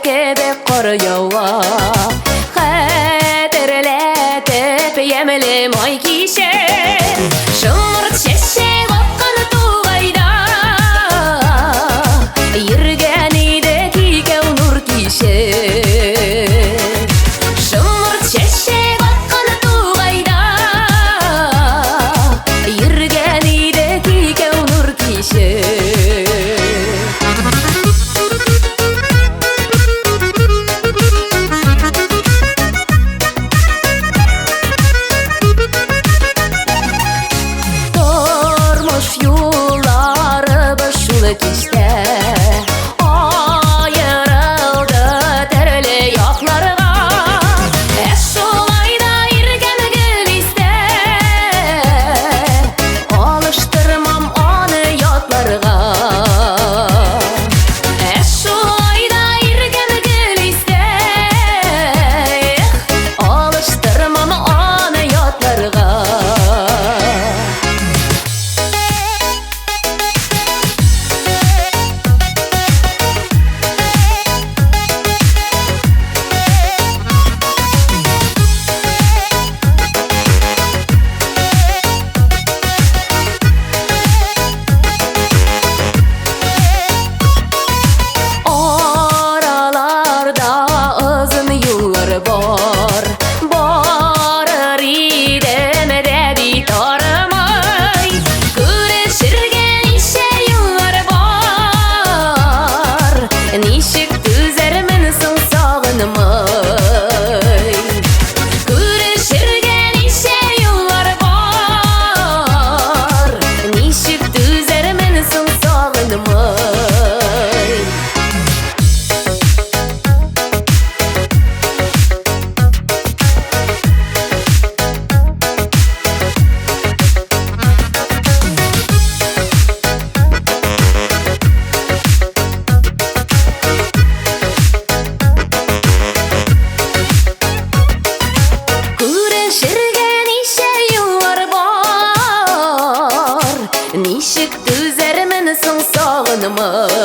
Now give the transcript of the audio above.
kebek koruyowa Xatirletip yemelim oy kişe Şımırt şeşek oqqan tuğayda Yürgenide kikev nur kişe Şımırt şeşek oqqan tuğayda Yürgenide kikev nur kişe İşte ayrıldı terli yaklarına Şolayda irgen gül iste Alıştırmam onu yatlarına Şolayda irgen gül iste Alıştırmam onu yatlarına Barır idemede bitarmay Güreşirgen işe yıllar var Nişik düzermin son sağınmay Güreşirgen işe yıllar var Nişik düzermin son sağınmay Nişik düzermen son sağınmay